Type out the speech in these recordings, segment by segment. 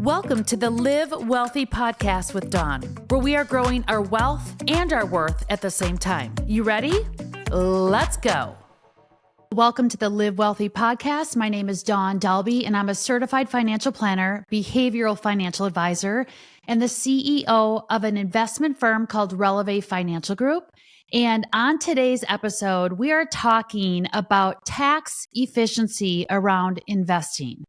Welcome to the Live Wealthy podcast with Dawn, where we are growing our wealth and our worth at the same time. You ready? Let's go. Welcome to the Live Wealthy podcast. My name is Dawn Dahlby, and I'm a certified financial planner, behavioral financial advisor, and the CEO of an investment firm called Releve Financial Group. And on today's episode, we are talking about tax efficiency around investing.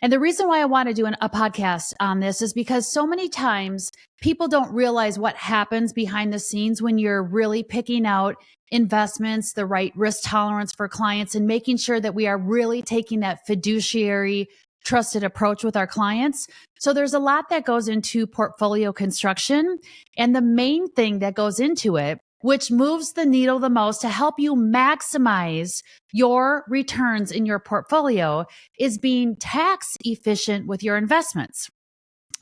And the reason why I want to do a podcast on this is because so many times people don't realize what happens behind the scenes when you're really picking out investments, the right risk tolerance for clients, and making sure that we are really taking that fiduciary trusted approach with our clients. So there's a lot that goes into portfolio construction. And the main thing that goes into it, which moves the needle the most to help you maximize your returns in your portfolio, is being tax efficient with your investments.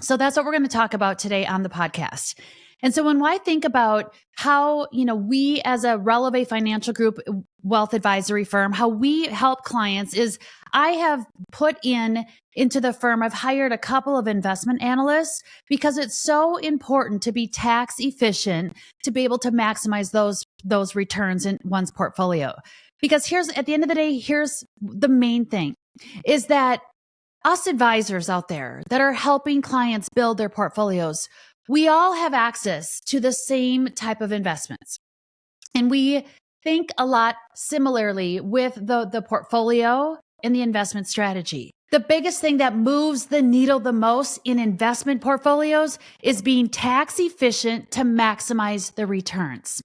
So that's what we're going to talk about today on the podcast. And so when I think about how, we as a Releve Financial Group wealth advisory firm, how we help clients is I have put into the firm, I've hired a couple of investment analysts because it's so important to be tax efficient to be able to maximize those returns in one's portfolio. Because at the end of the day, here's the main thing is that us advisors out there that are helping clients build their portfolios, we all have access to the same type of investments. And we think a lot similarly with the portfolio and the investment strategy. The biggest thing that moves the needle the most in investment portfolios is being tax efficient to maximize the returns.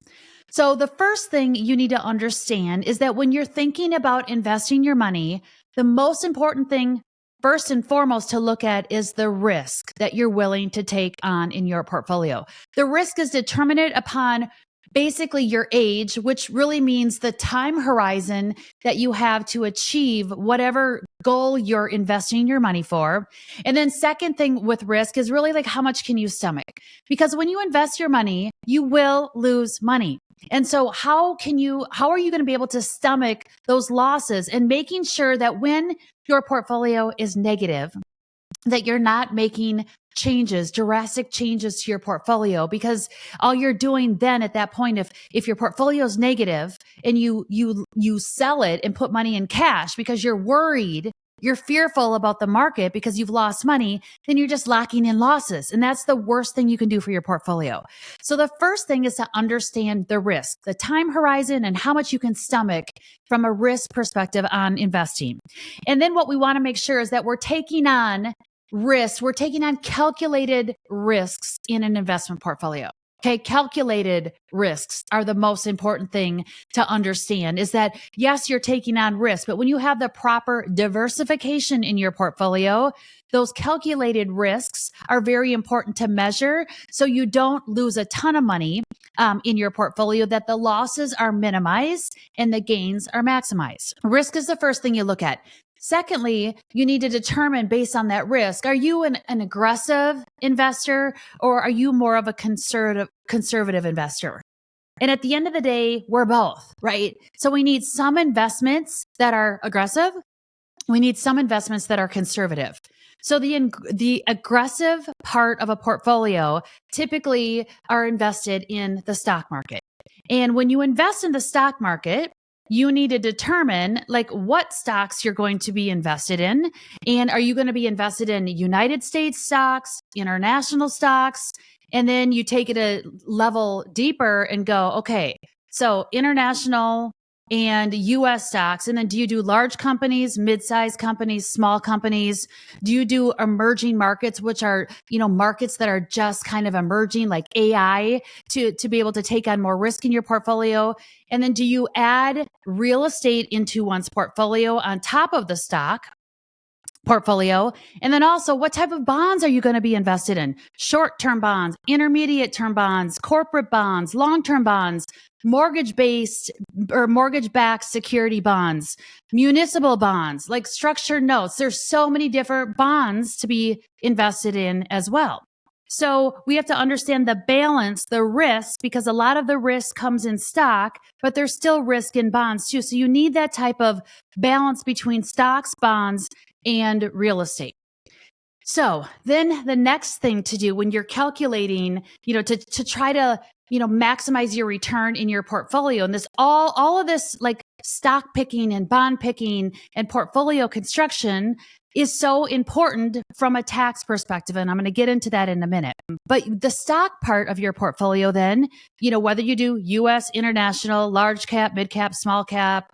So the first thing you need to understand is that when you're thinking about investing your money, the most important thing first and foremost to look at is the risk that you're willing to take on in your portfolio. The risk is determined upon basically your age, which really means the time horizon that you have to achieve whatever goal you're investing your money for. And then second thing with risk is really like how much can you stomach? Because when you invest your money, you will lose money. And so how are you going to be able to stomach those losses and making sure that when your portfolio is negative, that you're not making drastic changes to your portfolio, because all you're doing then at that point, if your portfolio is negative and you sell it and put money in cash because you're worried, you're fearful about the market because you've lost money, then you're just locking in losses. And that's the worst thing you can do for your portfolio. So the first thing is to understand the risk, the time horizon, and how much you can stomach from a risk perspective on investing. And then what we want to make sure is that we're taking on risks. We're taking on calculated risks in an investment portfolio. Okay, calculated risks are the most important thing to understand is that, yes, you're taking on risk, but when you have the proper diversification in your portfolio, those calculated risks are very important to measure so you don't lose a ton of money in your portfolio, that the losses are minimized and the gains are maximized. Risk is the first thing you look at. Secondly, you need to determine based on that risk, are you an aggressive investor or are you more of a conservative investor? And at the end of the day, we're both, right? So we need some investments that are aggressive. We need some investments that are conservative. So the aggressive part of a portfolio typically are invested in the stock market. And when you invest in the stock market, you need to determine what stocks you're going to be invested in. And are you going to be invested in United States stocks, international stocks? And then you take it a level deeper and go, okay, so international and US stocks. And then do you do large companies, mid-sized companies, small companies? Do you do emerging markets, which are, markets that are just kind of emerging like AI to be able to take on more risk in your portfolio? And then do you add real estate into one's portfolio on top of the stock portfolio? And then also, what type of bonds are you going to be invested in? Short-term bonds, intermediate-term bonds, corporate bonds, long-term bonds, mortgage-based or mortgage-backed security bonds, municipal bonds, like structured notes. There's so many different bonds to be invested in as well. So we have to understand the balance, the risk, because a lot of the risk comes in stock, but there's still risk in bonds too. So you need that type of balance between stocks, bonds, and real estate. So then the next thing to do when you're calculating, to try to, maximize your return in your portfolio, and this all of this like stock picking and bond picking and portfolio construction is so important from a tax perspective. And I'm going to get into that in a minute. But the stock part of your portfolio, then, whether you do US, international, large cap, mid cap, small cap,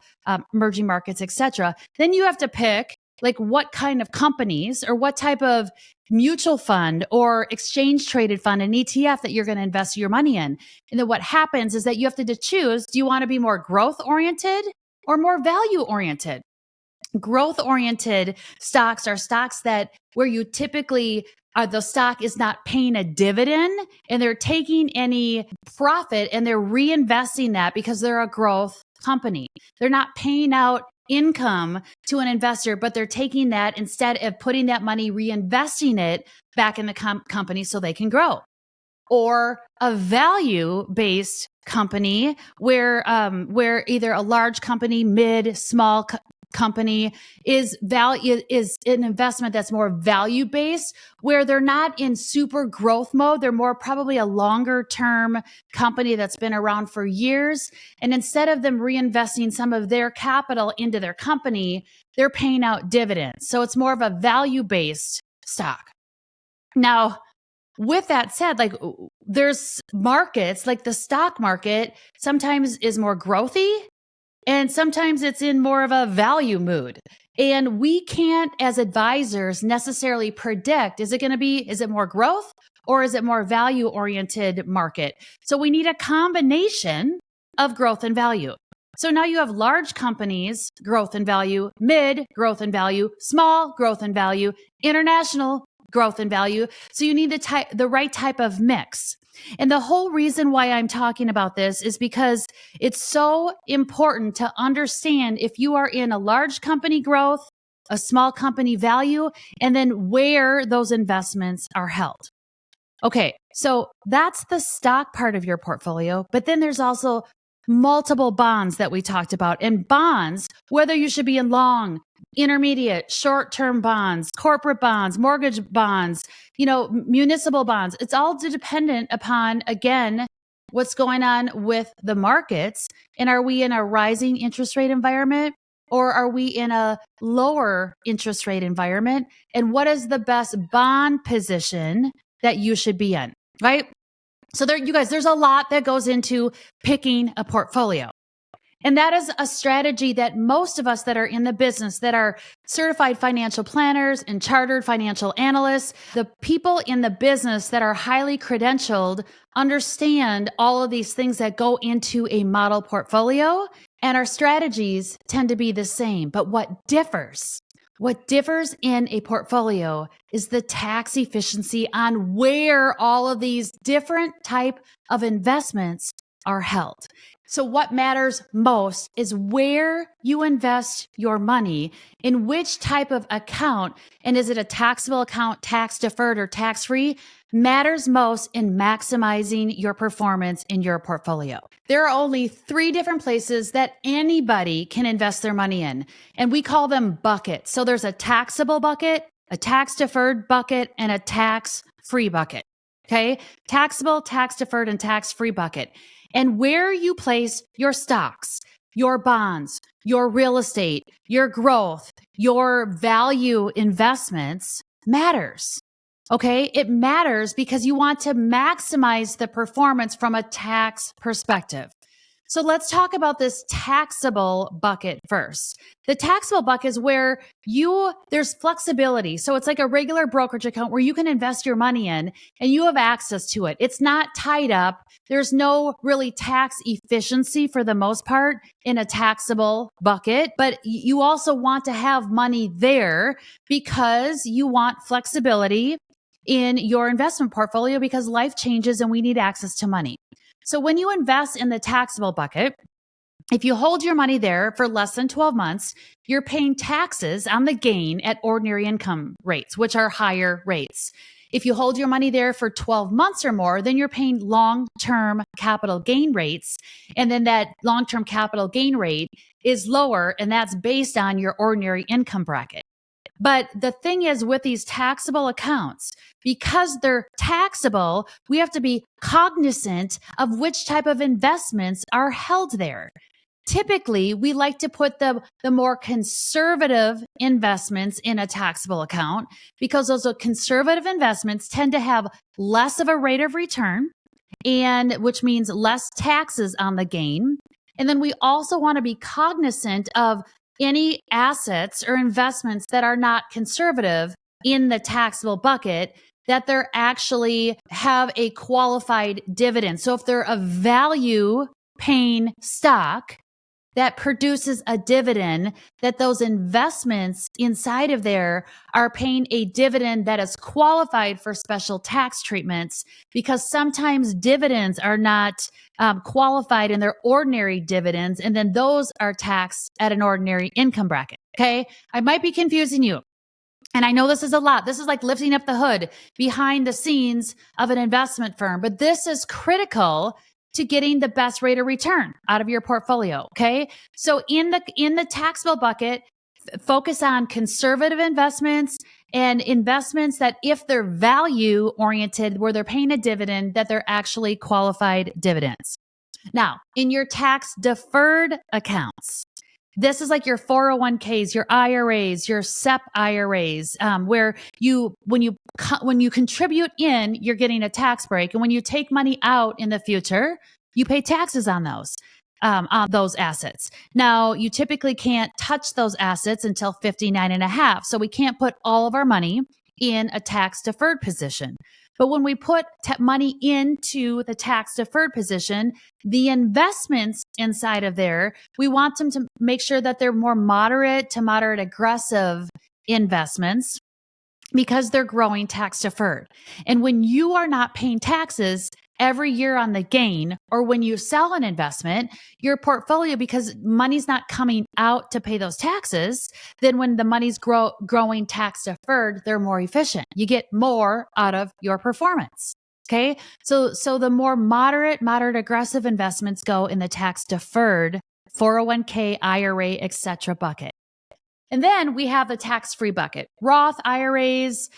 emerging markets, etc., then you have to pick like what kind of companies or what type of mutual fund or exchange traded fund, an ETF that you're going to invest your money in. And then what happens is that you have to choose, do you want to be more growth oriented or more value oriented? Growth oriented stocks are stocks that where you typically the stock is not paying a dividend and they're taking any profit and they're reinvesting that because they're a growth company. They're not paying out income to an investor, but they're taking that instead of putting that money, reinvesting it back in the company so they can grow. Or a value-based company where either a large company, mid, small company is an investment that's more value-based, where they're not in super growth mode. They're more probably a longer-term company that's been around for years. And instead of them reinvesting some of their capital into their company, they're paying out dividends. So it's more of a value-based stock. Now, with that said, like there's markets, like the stock market sometimes is more growthy and sometimes it's in more of a value mood. And we can't, as advisors, necessarily predict, is it more growth or is it more value oriented market? So we need a combination of growth and value. So now you have large companies, growth and value, mid, growth and value, small, growth and value, international, growth and value. So you need the right type of mix. And the whole reason why I'm talking about this is because it's so important to understand if you are in a large company growth, a small company value, and then where those investments are held. Okay, so that's the stock part of your portfolio, but then there's also multiple bonds that we talked about. And bonds, whether you should be in long, intermediate, short-term bonds, corporate bonds, mortgage bonds, municipal bonds, it's all dependent upon, again, what's going on with the markets. And are we in a rising interest rate environment or are we in a lower interest rate environment? And what is the best bond position that you should be in, right? So there, you guys, there's a lot that goes into picking a portfolio. And that is a strategy that most of us that are in the business, that are certified financial planners and chartered financial analysts, the people in the business that are highly credentialed understand all of these things that go into a model portfolio. And our strategies tend to be the same. But what differs in a portfolio is the tax efficiency on where all of these different type of investments are held. So what matters most is where you invest your money, in which type of account, and is it a taxable account, tax deferred or tax free, matters most in maximizing your performance in your portfolio. There are only 3 different places that anybody can invest their money in, and we call them buckets. So there's a taxable bucket, a tax deferred bucket, and a tax free bucket. Okay? Taxable, tax deferred, and tax free bucket. And where you place your stocks, your bonds, your real estate, your growth, your value investments matters. Okay? It matters because you want to maximize the performance from a tax perspective. So let's talk about this taxable bucket first. The taxable bucket is where there's flexibility. So it's like a regular brokerage account where you can invest your money in and you have access to it. It's not tied up. There's no really tax efficiency for the most part in a taxable bucket, but you also want to have money there because you want flexibility in your investment portfolio because life changes and we need access to money. So when you invest in the taxable bucket, if you hold your money there for less than 12 months, you're paying taxes on the gain at ordinary income rates, which are higher rates. If you hold your money there for 12 months or more, then you're paying long-term capital gain rates. And then that long-term capital gain rate is lower, and that's based on your ordinary income bracket. But the thing is with these taxable accounts, because they're taxable, we have to be cognizant of which type of investments are held there. Typically, we like to put the more conservative investments in a taxable account because those conservative investments tend to have less of a rate of return, and which means less taxes on the gain. And then we also want to be cognizant of any assets or investments that are not conservative in the taxable bucket, that they're actually have a qualified dividend. So if they're a value paying stock that produces a dividend, that those investments inside of there are paying a dividend that is qualified for special tax treatments, because sometimes dividends are not qualified in their ordinary dividends, and then those are taxed at an ordinary income bracket. Okay, I might be confusing you. And I know this is a lot. This is like lifting up the hood behind the scenes of an investment firm, but this is critical to getting the best rate of return out of your portfolio. Okay. So in the taxable bucket, focus on conservative investments and investments that, if they're value oriented, where they're paying a dividend, that they're actually qualified dividends. Now, in your tax deferred accounts, this is like your 401ks, your IRAs, your SEP IRAs, where when you contribute in, you're getting a tax break, and when you take money out in the future, you pay taxes on those assets. Now, you typically can't touch those assets until 59 and a half, so we can't put all of our money in a tax deferred position. But when we put money into the tax deferred position, the investments inside of there, we want them to make sure that they're more moderate to moderate aggressive investments, because they're growing tax deferred. And when you are not paying taxes every year on the gain, or when you sell an investment, your portfolio, because money's not coming out to pay those taxes, then when the money's growing tax deferred, they're more efficient. You get more out of your performance. Okay. So the more moderate aggressive investments go in the tax deferred 401k, IRA, etc. bucket. And then we have the tax-free bucket, Roth IRAs,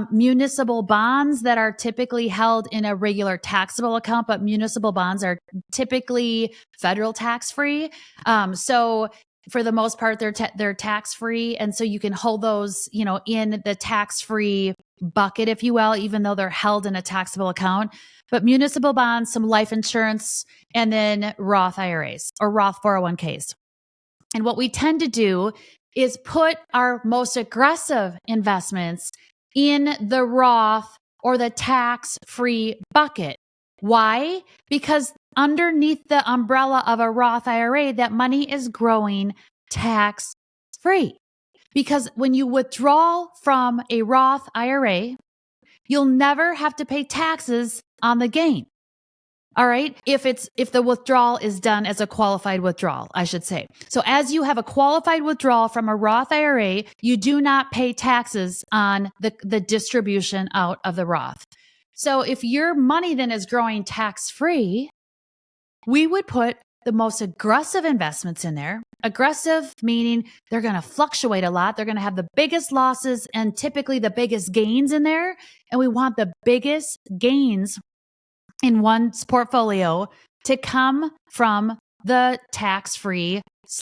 municipal bonds that are typically held in a regular taxable account, but municipal bonds are typically federal tax-free. So for the most part, they're tax-free. And so you can hold those, in the tax-free bucket, if you will, even though they're held in a taxable account. But municipal bonds, some life insurance, and then Roth IRAs or Roth 401ks. And what we tend to do is put our most aggressive investments in the Roth or the tax-free bucket. Why? Because underneath the umbrella of a Roth IRA, that money is growing tax-free. Because when you withdraw from a Roth IRA, you'll never have to pay taxes on the gain. All right. If the withdrawal is done as a qualified withdrawal, I should say. So as you have a qualified withdrawal from a Roth IRA, you do not pay taxes on the distribution out of the Roth. So if your money then is growing tax-free, we would put the most aggressive investments in there. Aggressive meaning they're going to fluctuate a lot. They're going to have the biggest losses and typically the biggest gains in there. And we want the biggest gains in one's portfolio to come from the tax-free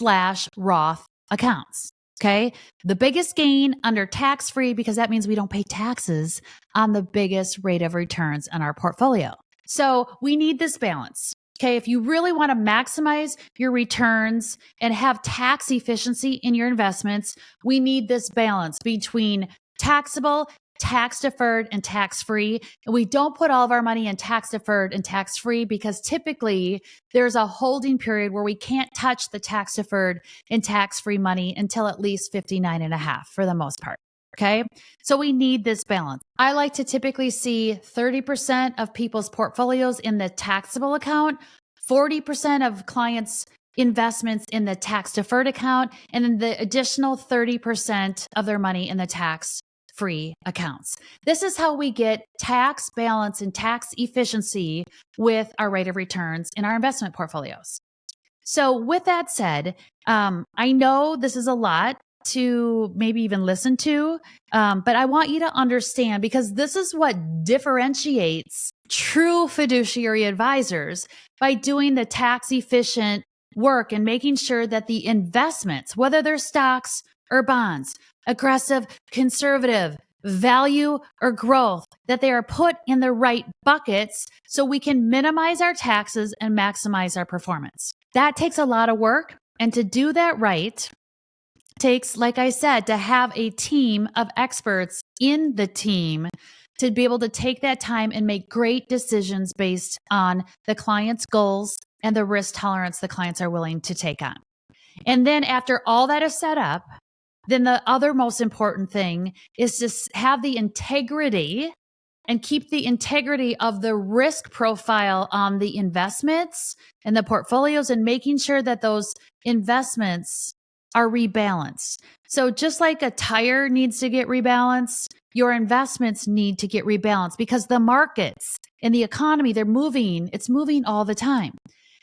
/ Roth accounts. Okay. The biggest gain under tax-free, because that means we don't pay taxes on the biggest rate of returns in our portfolio. So we need this balance. Okay. If you really want to maximize your returns and have tax efficiency in your investments, we need this balance between taxable, tax deferred, and tax free. And we don't put all of our money in tax deferred and tax free because typically there's a holding period where we can't touch the tax deferred and tax free money until at least 59 and a half for the most part. Okay. So we need this balance. I like to typically see 30% of people's portfolios in the taxable account, 40% of clients' investments in the tax deferred account, and then the additional 30% of their money in the tax free accounts. This is how we get tax balance and tax efficiency with our rate of returns in our investment portfolios. So with that said, I know this is a lot to maybe even listen to, but I want you to understand, because this is what differentiates true fiduciary advisors by doing the tax efficient work and making sure that the investments, whether they're stocks or bonds, aggressive, conservative, value or growth, that they are put in the right buckets so we can minimize our taxes and maximize our performance. That takes a lot of work. And to do that right takes, like I said, to have a team of experts in the team to be able to take that time and make great decisions based on the client's goals and the risk tolerance the clients are willing to take on. And then after all that is set up, then the other most important thing is to have the integrity and keep the integrity of the risk profile on the investments and the portfolios, and making sure that those investments are rebalanced. So just like a tire needs to get rebalanced, your investments need to get rebalanced, because the markets and the economy, it's moving all the time.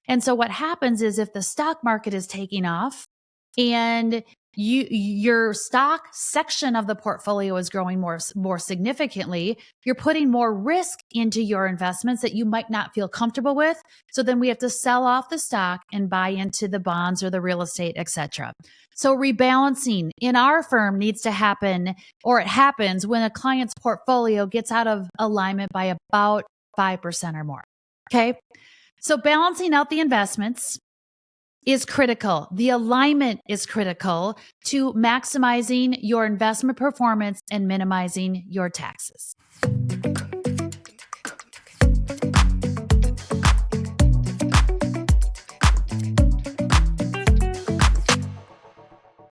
And so what happens is, if the stock market is taking off and your stock section of the portfolio is growing more significantly, you're putting more risk into your investments that you might not feel comfortable with. So then we have to sell off the stock and buy into the bonds or the real estate, etc. So rebalancing in our firm needs to happen, or it happens when a client's portfolio gets out of alignment by about 5% or more. Okay. So balancing out the investments is critical. The alignment is critical to maximizing your investment performance and minimizing your taxes.